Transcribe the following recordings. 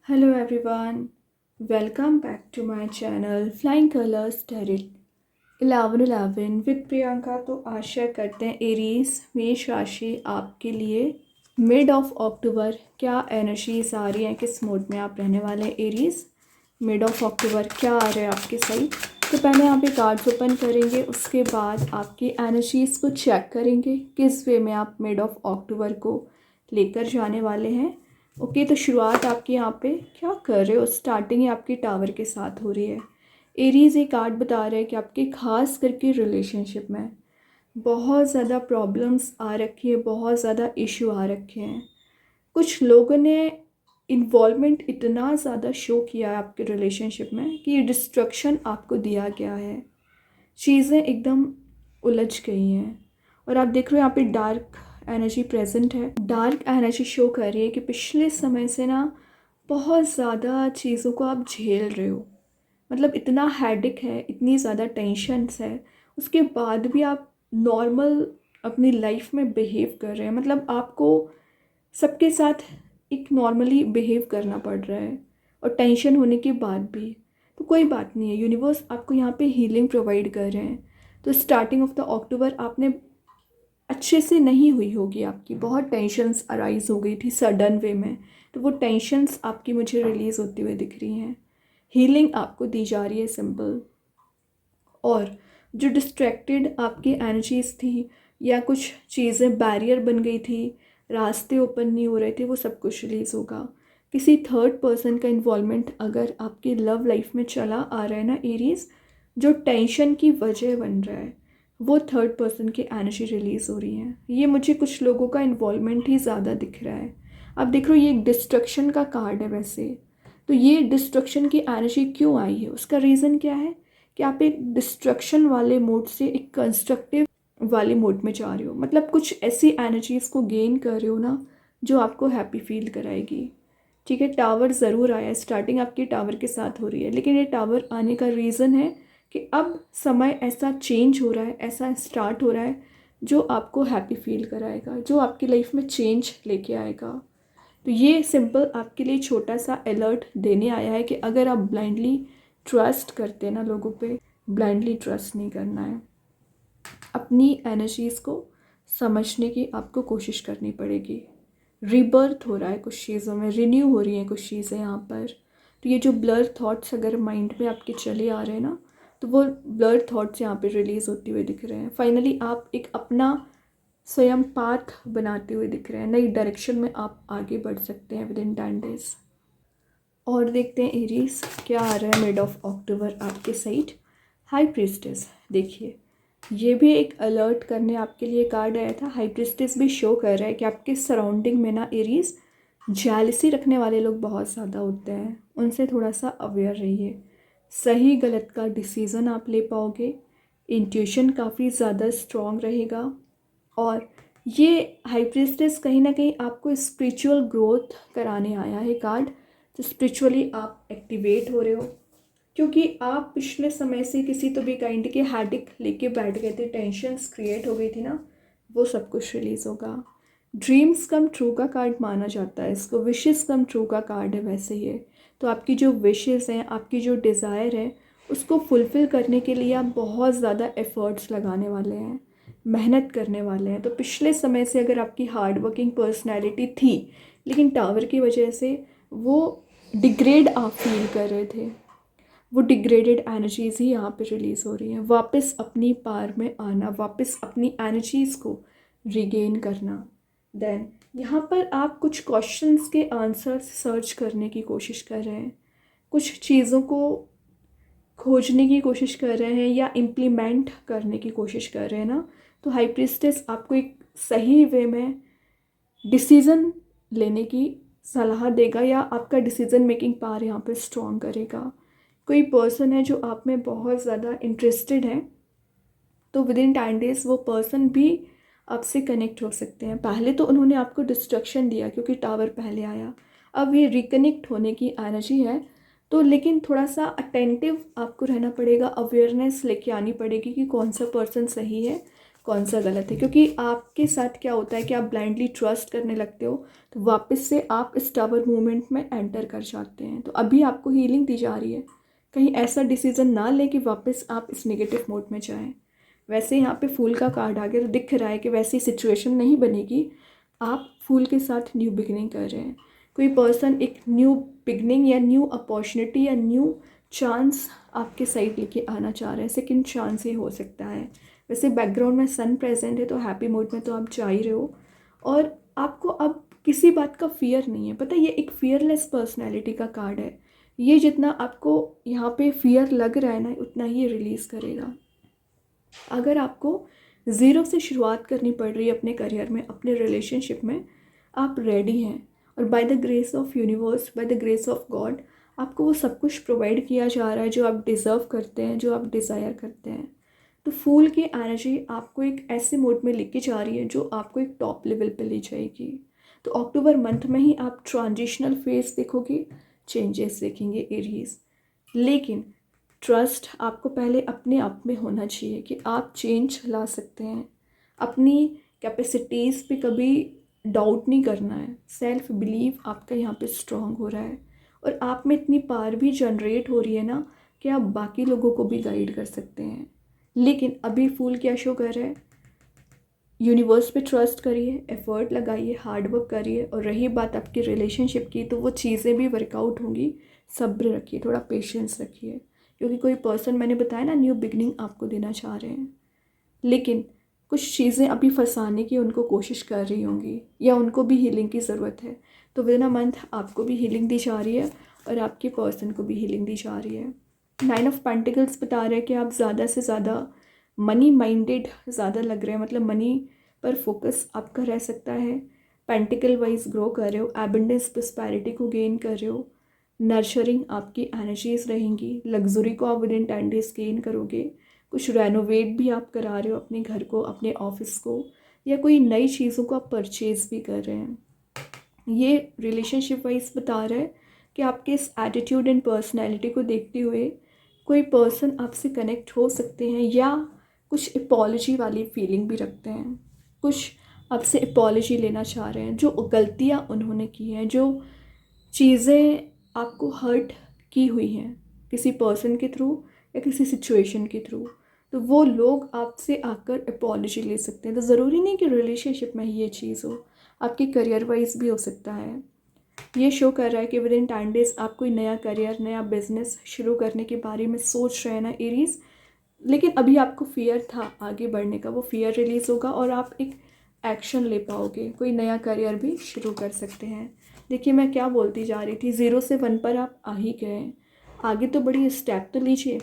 Hello everyone, welcome back to my channel Flying Colors Tarot 1111 with Priyanka. तो आशा करते हैं Aries मेष राशि आपके लिए मिड ऑफ अक्टूबर क्या एनर्जीज आ रही हैं, किस मोड में आप रहने वाले हैं एरीज। मिड ऑफ अक्टूबर क्या आ रहा है आपके साइड। तो पहले यहाँ पे कार्ड्स ओपन करेंगे, उसके बाद आपकी एनर्जीज को चेक करेंगे किस वे में आप मिड ऑफ अक्टूबर को लेकर जाने वाले हैं। ओके, तो शुरुआत आपकी यहाँ पे क्या कर रहे हो, स्टार्टिंग ही आपकी टावर के साथ हो रही है। एरीज ये कार्ड बता रहा है कि आपके खास करके रिलेशनशिप में बहुत ज़्यादा प्रॉब्लम्स आ रखी है, बहुत ज़्यादा इशू आ रखे हैं। कुछ लोगों ने इन्वॉल्वमेंट इतना ज़्यादा शो किया है आपके रिलेशनशिप में कि ये डिस्ट्रक्शन आपको दिया गया है, चीज़ें एकदम उलझ गई हैं। और आप देख रहे हो यहाँ पे डार्क एनर्जी प्रेजेंट है। डार्क एनर्जी शो कर रही है कि पिछले समय से ना बहुत ज़्यादा चीज़ों को आप झेल रहे हो, मतलब इतना हैडिक है, इतनी ज़्यादा टेंशन्स है, उसके बाद भी आप नॉर्मल अपनी लाइफ में बिहेव कर रहे हैं। मतलब आपको सबके साथ एक नॉर्मली बिहेव करना पड़ रहा है और टेंशन होने के बाद भी। तो कोई बात नहीं है, यूनिवर्स आपको यहाँ पे हीलिंग प्रोवाइड कर रहे हैं। तो स्टार्टिंग ऑफ द अक्टूबर आपने अच्छे से नहीं हुई होगी, आपकी बहुत टेंशन्स अराइज हो गई थी सडन वे में। तो वो टेंशन्स आपकी मुझे रिलीज़ होती हुई दिख रही हैं, हीलिंग आपको दी जा रही है सिंपल। और जो डिस्ट्रैक्टेड आपकी एनर्जीज थी या कुछ चीज़ें बैरियर बन गई थी, रास्ते ओपन नहीं हो रहे थे, वो सब कुछ रिलीज़ होगा। किसी थर्ड पर्सन का इन्वॉल्वमेंट अगर आपकी लव लाइफ में चला आ रहा है ना एरीज, जो टेंशन की वजह बन रहा है, वो थर्ड पर्सन की एनर्जी रिलीज़ हो रही है। ये मुझे कुछ लोगों का इन्वॉल्वमेंट ही ज़्यादा दिख रहा है। अब देख लो, ये एक डिस्ट्रक्शन का कार्ड है वैसे। तो ये डिस्ट्रक्शन की एनर्जी क्यों आई है, उसका रीज़न क्या है कि आप एक डिस्ट्रक्शन वाले मोड से एक कंस्ट्रक्टिव वाले मोड में जा रहे हो। मतलब कुछ ऐसी एनर्जीज़ को गेन कर रहे हो ना जो आपको हैप्पी फील कराएगी। ठीक है, टावर ज़रूर आया, स्टार्टिंग आपकी टावर के साथ हो रही है, लेकिन ये टावर आने का रीज़न है कि अब समय ऐसा चेंज हो रहा है, ऐसा स्टार्ट हो रहा है जो आपको हैप्पी फील कराएगा, जो आपकी लाइफ में चेंज लेके आएगा। तो ये सिंपल आपके लिए छोटा सा अलर्ट देने आया है कि अगर आप ब्लाइंडली ट्रस्ट करते हैं ना लोगों पे, ब्लाइंडली ट्रस्ट नहीं करना है। अपनी एनर्जीज़ को समझने की आपको कोशिश करनी पड़ेगी। रीबर्थ हो रहा है कुछ चीज़ों में, रिन्यू हो रही हैं कुछ चीज़ें यहाँ पर। तो ये जो ब्लर थॉट्स अगर माइंड में आपके चले आ रहे हैं ना, तो वो ब्लर थॉट्स यहाँ पे रिलीज़ होते हुए दिख रहे हैं। फाइनली आप एक अपना स्वयं पाथ बनाते हुए दिख रहे हैं, नई डायरेक्शन में आप आगे बढ़ सकते हैं विद इन 10 डेज। और देखते हैं एरीज क्या आ रहा है मिड ऑफ अक्टूबर आपके साइड। हाई प्रीस्टेस, देखिए ये भी एक अलर्ट करने आपके लिए कार्ड आया था। हाई प्रीस्टेस भी शो कर रहा है कि आपके सराउंडिंग में ना एरीज जेलसी रखने वाले लोग बहुत ज़्यादा होते हैं, उनसे थोड़ा सा अवेयर रहिए। सही गलत का डिसीज़न आप ले पाओगे, इंट्यूशन काफ़ी ज़्यादा स्ट्रॉन्ग रहेगा। और ये हाई प्रीस्टेस कहीं ना कहीं आपको स्पिरिचुअल ग्रोथ कराने आया है कार्ड। तो स्पिरिचुअली आप एक्टिवेट हो रहे हो, क्योंकि आप पिछले समय से किसी तो भी काइंड के हैडिक लेके बैठ गए थे, टेंशन्स क्रिएट हो गई थी ना, वो सब कुछ रिलीज़ होगा। ड्रीम्स कम ट्रू का कार्ड माना जाता है इसको, विशेस कम ट्रू का कार्ड है वैसे ये। तो आपकी जो विशेस हैं, आपकी जो डिज़ायर है, उसको फुलफ़िल करने के लिए आप बहुत ज़्यादा एफ़र्ट्स लगाने वाले हैं, मेहनत करने वाले हैं। तो पिछले समय से अगर आपकी हार्ड वर्किंग पर्सनैलिटी थी, लेकिन टावर की वजह से वो डिग्रेड आप फील कर रहे थे, वो डिग्रेडेड एनर्जीज़ ही यहाँ पे रिलीज़ हो रही हैं। वापस अपनी पार में आना, वापस अपनी एनर्जीज़ को रिगेन करना। देन यहाँ पर आप कुछ क्वेश्चंस के आंसर्स सर्च करने की कोशिश कर रहे हैं, कुछ चीज़ों को खोजने की कोशिश कर रहे हैं या इम्प्लीमेंट करने की कोशिश कर रहे हैं ना। तो हाई प्रीस्टेस आपको एक सही वे में डिसीज़न लेने की सलाह देगा या आपका डिसीज़न मेकिंग पावर यहाँ पे स्ट्रॉन्ग करेगा। कोई पर्सन है जो आप में बहुत ज़्यादा इंटरेस्टेड है, तो विद इन 10 डेज़ वो पर्सन भी आपसे कनेक्ट हो सकते हैं। पहले तो उन्होंने आपको डिस्ट्रक्शन दिया क्योंकि टावर पहले आया, अब ये रिकनेक्ट होने की एनर्जी है। तो लेकिन थोड़ा सा अटेंटिव आपको रहना पड़ेगा, अवेयरनेस लेके आनी पड़ेगी कि कौन सा पर्सन सही है, कौन सा गलत है। क्योंकि आपके साथ क्या होता है कि आप ब्लाइंडली ट्रस्ट करने लगते हो, तो वापस से आप इस टावर मूवमेंट में एंटर कर जाते हैं। तो अभी आपको हीलिंग दी जा रही है, कहीं ऐसा डिसीज़न ना ले कि वापस आप इस नेगेटिव मोड में जाएं। वैसे यहाँ पे फूल का कार्ड आ गया, तो दिख रहा है कि वैसी सिचुएशन नहीं बनेगी। आप फूल के साथ न्यू बिगनिंग कर रहे हैं। कोई पर्सन एक न्यू बिगनिंग या न्यू अपॉर्चुनिटी या न्यू चांस आपके साइड लेके आना चाह रहे हैं। सेकंड चांस ही हो सकता है। वैसे बैकग्राउंड में सन प्रेजेंट है, तो हैप्पी मूड में तो आप जा ही रहे हो। और आपको अब किसी बात का फियर नहीं है। पता है, ये एक फियरलेस पर्सनैलिटी का कार्ड है। ये जितना आपको यहाँ पे फियर लग रहा है ना, उतना ही रिलीज़ करेगा। अगर आपको ज़ीरो से शुरुआत करनी पड़ रही है अपने करियर में, अपने रिलेशनशिप में, आप रेडी हैं। और by the grace of universe, by the grace of God, आपको वो सब कुछ प्रोवाइड किया जा रहा है जो आप डिज़र्व करते हैं, जो आप डिज़ायर करते हैं। तो फूल की एनर्जी आपको एक ऐसे मोड में लेके जा रही है जो आपको एक टॉप लेवल पे ले जाएगी। तो अक्टूबर मंथ में ही आप ट्रांजिशनल फेज देखोगे, चेंजेस देखेंगे एरीज। लेकिन ट्रस्ट आपको पहले अपने आप में होना चाहिए कि आप चेंज ला सकते हैं। अपनी कैपेसिटीज़ पे कभी डाउट नहीं करना है। सेल्फ बिलीव आपका यहाँ पे स्ट्रांग हो रहा है, और आप में इतनी पावर भी जनरेट हो रही है ना कि आप बाकी लोगों को भी गाइड कर सकते हैं। लेकिन अभी फूल क्या शो कर रहा है? यूनिवर्स पे ट्रस्ट करिए, एफर्ट लगाइए, हार्ड वर्क करिए। और रही बात आपकी रिलेशनशिप की, तो वो चीज़ें भी वर्कआउट होंगी। सब्र रखिए, थोड़ा पेशेंस रखिए, क्योंकि कोई पर्सन, मैंने बताया ना, न्यू बिगनिंग आपको देना चाह रहे हैं। लेकिन कुछ चीज़ें अभी फंसाने की उनको कोशिश कर रही होंगी, या उनको भी हीलिंग की ज़रूरत है। तो विद इन अ मंथ आपको भी हीलिंग दी जा रही है, और आपके पर्सन को भी हीलिंग दी जा रही है। 9 ऑफ पेंटिकल्स बता रहे हैं कि आप ज़्यादा से ज़्यादा मनी माइंडेड ज़्यादा लग रहे हैं, मतलब मनी पर फोकस आपका रह सकता है। पेंटिकल वाइज ग्रो कर रहे हो, एबंडेंस प्रॉस्पेरिटी को गेन कर रहे हो, नर्चरिंग आपकी एनर्जीज रहेंगी। लग्जरी को आप विद इन 10 डेज गेन करोगे। कुछ रेनोवेट भी आप करा रहे हो अपने घर को, अपने ऑफिस को, या कोई नई चीज़ों को आप परचेज भी कर रहे हैं। ये रिलेशनशिप वाइज बता रहा है कि आपके इस एटीट्यूड एंड पर्सनैलिटी को देखते हुए कोई पर्सन आपसे कनेक्ट हो सकते हैं, या कुछ अपॉलजी वाली फीलिंग भी रखते हैं। कुछ आपसे अपॉलजी लेना चाह रहे हैं, जो गलतियाँ उन्होंने की हैं, जो चीज़ें आपको हर्ट की हुई हैं किसी पर्सन के थ्रू या किसी सिचुएशन के थ्रू। तो वो लोग आपसे आकर अपॉलजी ले सकते हैं। तो ज़रूरी नहीं कि रिलेशनशिप में ही ये चीज़ हो, आपके करियर वाइज भी हो सकता है। ये शो कर रहा है कि विद इन 10 डेज आप कोई नया करियर, नया बिजनेस शुरू करने के बारे में सोच रहे हैं ना एरीज। लेकिन अभी आपको फियर था आगे बढ़ने का, वो फियर रिलीज़ होगा और आप एक एक्शन ले पाओगे। कोई नया करियर भी शुरू कर सकते हैं। देखिए मैं क्या बोलती जा रही थी, 0 से 1 पर आप आ ही गए हैं। आगे तो बड़ी स्टेप तो लीजिए,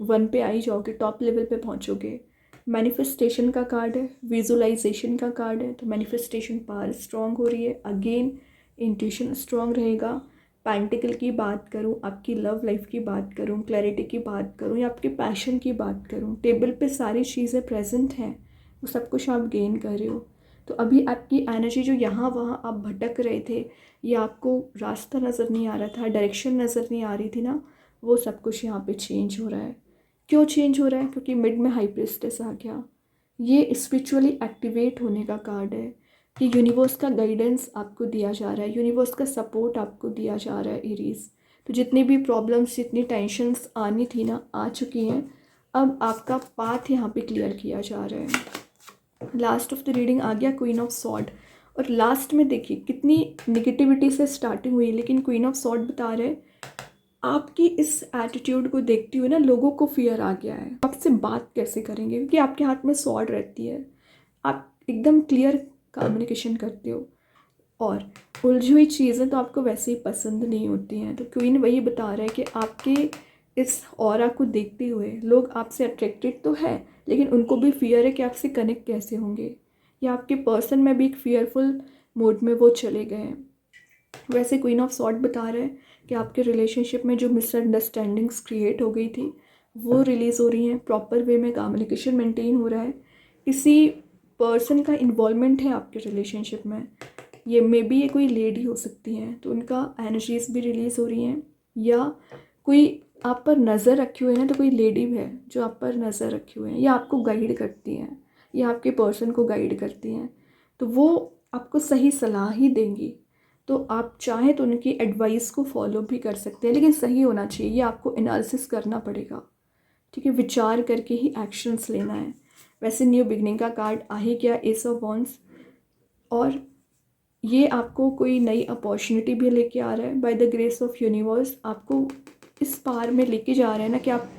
1 पे आ ही जाओगे, टॉप लेवल पे पहुंचोगे। मैनिफेस्टेशन का कार्ड है, विजुअलाइजेशन का कार्ड है, तो मैनिफेस्टेशन पावर स्ट्रांग हो रही है। अगेन इंट्यूशन स्ट्रांग रहेगा। पेंटिकल की बात करूं, आपकी लव लाइफ की बात करूं, क्लैरिटी की बात करूं, या आपके पैशन की बात करूं, टेबल पे सारी चीज़ें प्रेजेंट हैं। वो सब कुछ आप गेन कर रहे हो। तो अभी आपकी एनर्जी जो यहाँ वहाँ आप भटक रहे थे, या आपको रास्ता नज़र नहीं आ रहा था, डायरेक्शन नज़र नहीं आ रही थी ना, वो सब कुछ यहाँ पे चेंज हो रहा है। क्यों चेंज हो रहा है? क्योंकि मिड में हाई प्रीस्टेस आ गया। ये स्पिरिचुअली एक्टिवेट होने का कार्ड है कि यूनिवर्स का गाइडेंस आपको दिया जा रहा है, यूनिवर्स का सपोर्ट आपको दिया जा रहा है एरीज। तो जितनी भी प्रॉब्लम्स, जितनी टेंशन्स आनी थी ना, आ चुकी हैं। अब आपका पाथ यहाँ पे क्लियर किया जा रहा है। लास्ट ऑफ द रीडिंग आ गया क्वीन ऑफ सॉर्ड। और लास्ट में देखिए कितनी निगेटिविटी से स्टार्टिंग हुई, लेकिन क्वीन ऑफ सॉर्ड बता रहे आपकी इस एटीट्यूड को देखते हुए ना लोगों को फियर आ गया है। आपसे बात कैसे करेंगे, क्योंकि आपके हाथ में सॉर्ड रहती है। आप एकदम क्लियर कम्युनिकेशन करते हो, और उलझी हुई चीज़ें तो आपको वैसे ही पसंद नहीं होती हैं। तो क्वीन वही बता रहा है कि आपके इस ऑरा को देखते हुए लोग आपसे अट्रैक्टेड तो है, लेकिन उनको भी फियर है कि आपसे कनेक्ट कैसे होंगे, या आपके पर्सन में भी एक फियरफुल मोड में वो चले गए हैं। वैसे क्वीन ऑफ सॉर्ड बता रहे हैं कि आपके रिलेशनशिप में जो मिसअंडरस्टैंडिंग्स क्रिएट हो गई थी, वो रिलीज़ हो रही हैं। प्रॉपर वे में कम्युनिकेशन मेंटेन हो रहा है। किसी पर्सन का इन्वॉल्वमेंट है आपके रिलेशनशिप में। ये मे बी ये कोई लेडी हो सकती हैं, तो उनका एनर्जीज भी रिलीज़ हो रही हैं। या कोई आप पर नज़र रखे हुए हैं, तो कोई लेडी है जो आप पर नज़र रखे हुए हैं, या आपको गाइड करती हैं, ये आपके पर्सन को गाइड करती हैं, तो वो आपको सही सलाह ही देंगी। तो आप चाहें तो उनकी एडवाइस को फॉलो भी कर सकते हैं, लेकिन सही होना चाहिए, ये आपको एनालिसिस करना पड़ेगा, ठीक है, विचार करके ही एक्शंस लेना है। वैसे न्यू बिगनिंग का कार्ड आ ही गया, एस ऑफ वॉन्ड्स, और ये आपको कोई नई अपॉर्चुनिटी भी लेके आ रहा है। By the grace of universe आपको इस पार में लेके जा रहे हैं ना कि आप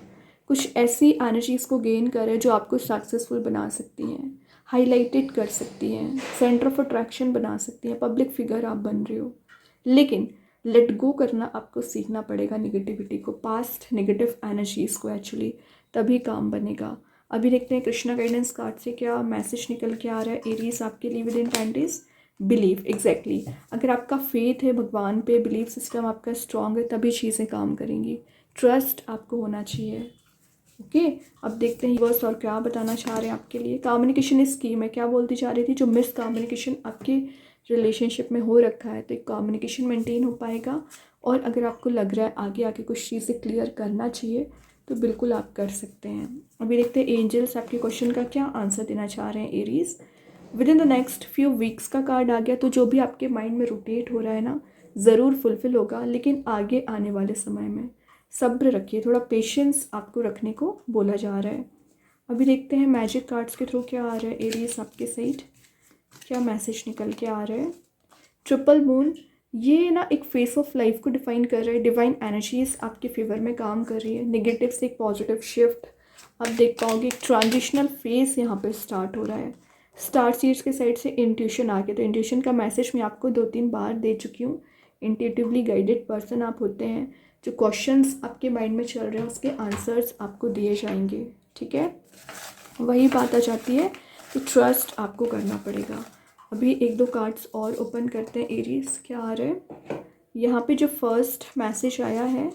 कुछ ऐसी एनर्जीज़ को गेन करें जो आपको सक्सेसफुल बना सकती हैं, हाईलाइटेड कर सकती हैं, सेंटर ऑफ अट्रैक्शन बना सकती हैं, पब्लिक फिगर आप बन रहे हो। लेकिन लेट गो करना आपको सीखना पड़ेगा नेगेटिविटी को, पास्ट नेगेटिव एनर्जीज़ को एक्चुअली, तभी काम बनेगा। अभी देखते हैं कृष्णा गाइडेंस कार्ड से क्या मैसेज निकल के आ रहा है एरीज आपके लिए with in 10 days. Believe, exactly, अगर आपका फेथ है भगवान पे, बिलीफ सिस्टम आपका स्ट्रांग है, तभी चीज़ें काम करेंगी। ट्रस्ट आपको होना चाहिए। ओके, अब देखते हैं यूनिवर्स और क्या बताना चाह रहे हैं आपके लिए। कम्युनिकेशन स्कीम है, क्या बोलती जा रही थी, जो मिस कम्युनिकेशन आपके रिलेशनशिप में हो रखा है, तो एक कम्युनिकेशन मेंटेन हो पाएगा। और अगर आपको लग रहा है आगे आके कुछ चीज़ें क्लियर करना चाहिए, तो बिल्कुल आप कर सकते हैं। अभी देखते हैं एंजल्स आपके क्वेश्चन का क्या आंसर देना चाह रहे हैं Aries. With in the next few weeks का कार्ड आ गया, तो जो भी आपके माइंड में रोटेट हो रहा है ना, ज़रूर फुलफिल होगा, लेकिन आगे आने वाले समय में सब्र रखिए, थोड़ा पेशेंस आपको रखने को बोला जा रहा है। अभी देखते हैं मैजिक कार्ड्स के थ्रू क्या आ रहा है एरीज आपके साइड, क्या मैसेज निकल के आ रहा है। ट्रिपल मून, ये ना एक फेस ऑफ लाइफ को डिफाइन कर रहा है। डिवाइन एनर्जीज आपके फेवर में काम कर रही है, नेगेटिव से एक पॉजिटिव शिफ्ट आप देख पाओगे। एक ट्रांजिशनल फेस यहाँ पे स्टार्ट हो रहा है। स्टार सीड्स के साइड से इंट्यूशन आ गया, तो इंट्यूशन का मैसेज मैं आपको 2-3 बार दे चुकी हूँ। इंट्यूटिवली गाइडेड पर्सन आप होते हैं, जो क्वेश्चंस आपके माइंड में चल रहे हैं उसके आंसर्स आपको दिए जाएंगे, ठीक है। वही बात आ जाती है कि ट्रस्ट आपको करना पड़ेगा। अभी 1-2 कार्ड्स और ओपन करते हैं एरीज, क्या आ रहा है यहाँ पे। जो फर्स्ट मैसेज आया है,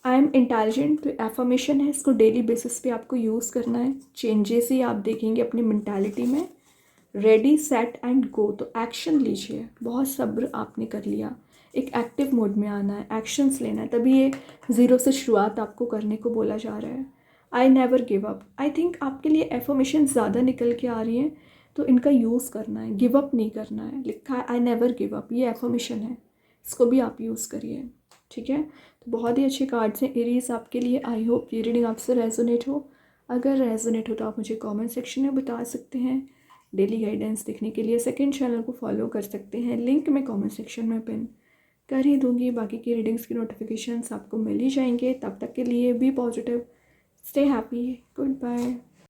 आई एम इंटेलिजेंट, तो एफर्मेशन है, इसको डेली बेसिस पे आपको यूज़ करना है। चेंजेस ही आप देखेंगे अपनी मेंटालिटी में। रेडी सेट एंड गो, तो एक्शन लीजिए, बहुत सब्र आपने कर लिया, एक एक्टिव मोड में आना है, एक्शंस लेना है, तभी ये ज़ीरो से शुरुआत आपको करने को बोला जा रहा है। I never give up, I think आपके लिए एफर्मेशन ज़्यादा निकल के आ रही हैं, तो इनका यूज़ करना है, गिव अप नहीं करना है। लिखा है आई नेवर गिव अप, ये एफर्मेशन है, इसको भी आप यूज़ करिए, ठीक है। तो बहुत ही अच्छे कार्ड्स हैं एरीज आपके लिए। आई होप ये रीडिंग आपसे रेजोनेट हो। अगर रेजोनेट हो तो आप मुझे कमेंट सेक्शन में बता सकते हैं। डेली गाइडेंस देखने के लिए सेकंड चैनल को फॉलो कर सकते हैं, लिंक मैं कमेंट सेक्शन में पिन कर ही दूंगी। बाकी की रीडिंग्स की नोटिफिकेशंस आपको मिल ही जाएंगे। तब तक के लिए be positive, stay happy, good bye.